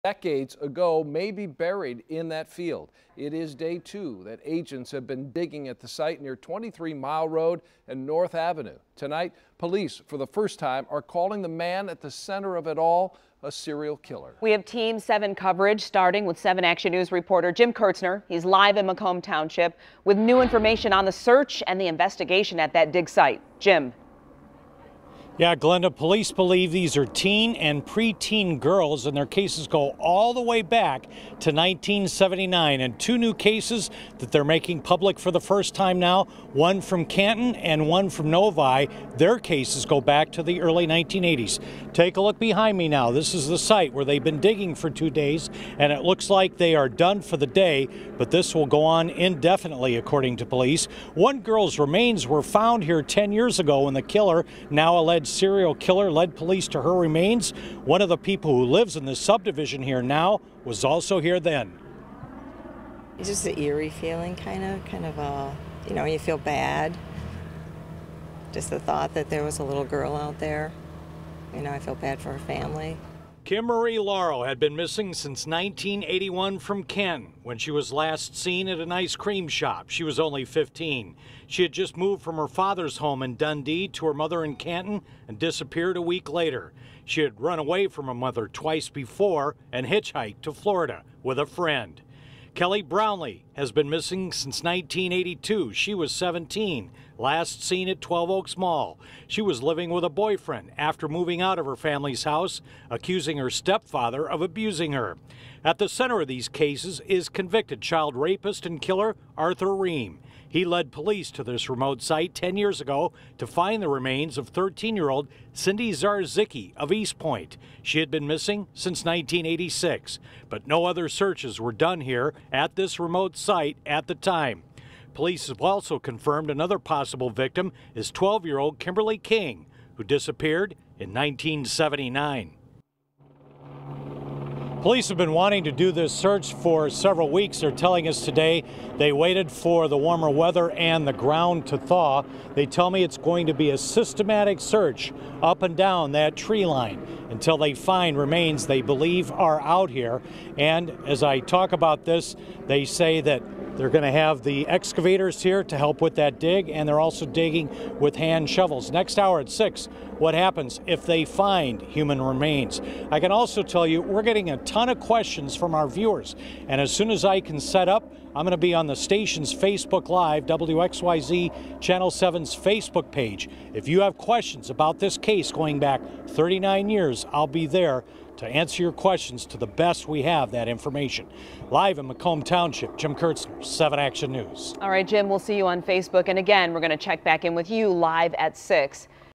decades ago may be buried in that field. It is day 2 that agents have been digging at the site near 23 Mile Road and North Avenue. Tonight, police for the first time are calling the man at the center of it all a serial killer. We have Team 7 coverage starting with 7 Action News reporter Jim Kurtzner. He's live in Macomb Township with new information on the search and the investigation at that dig site. Jim. Yeah, Glenda, police believe these are teen and preteen girls, and their cases go all the way back to 1979. And 2 new cases that they're making public for the first time now, one from Canton and one from Novi. Their cases go back to the early 1980s. Take a look behind me now. This is the site where they've been digging for 2 days, and it looks like they are done for the day, but this will go on indefinitely, according to police. One girl's remains were found here 10 years ago when the killer, now alleged serial killer, led police to her remains. One of the people who lives in this subdivision here now was also here then. It's just an eerie feeling, kind of, you know, you feel bad. Just the thought that there was a little girl out there. You know, I feel bad for her family. Kim Marie Lauro had been missing since 1981 from Canton, when she was last seen at an ice cream shop. She was only 15. She had just moved from her father's home in Dundee to her mother in Canton and disappeared a week later. She had run away from her mother twice before and hitchhiked to Florida with a friend. Kelly Brownlee has been missing since 1982. She was 17, last seen at 12 Oaks Mall. She was living with a boyfriend after moving out of her family's house, accusing her stepfather of abusing her. At the center of these cases is convicted child rapist and killer Arthur Ream. He led police to this remote site 10 years ago to find the remains of 13-year-old Cindy Zarzicki of East Point. She had been missing since 1986, but no other searches were done here at this remote site at the time. Police have also confirmed another possible victim is 12-year-old Kimberly King, who disappeared in 1979. Police have been wanting to do this search for several weeks. They're telling us today they waited for the warmer weather and the ground to thaw. They tell me it's going to be a systematic search up and down that tree line until they find remains they believe are out here. And as I talk about this, they say that they're going to have the excavators here to help with that dig, and they're also digging with hand shovels. Next hour at 6, what happens if they find human remains? I can also tell you we're getting a ton of questions from our viewers, and as soon as I can set up, I'm going to be on the station's Facebook Live, WXYZ Channel 7's Facebook page. If you have questions about this case going back 39 years, I'll be there to answer your questions to the best we have that information. Live in Macomb Township, Jim Kurtzner, 7 Action News. All right, Jim, we'll see you on Facebook. And again, we're going to check back in with you live at 6.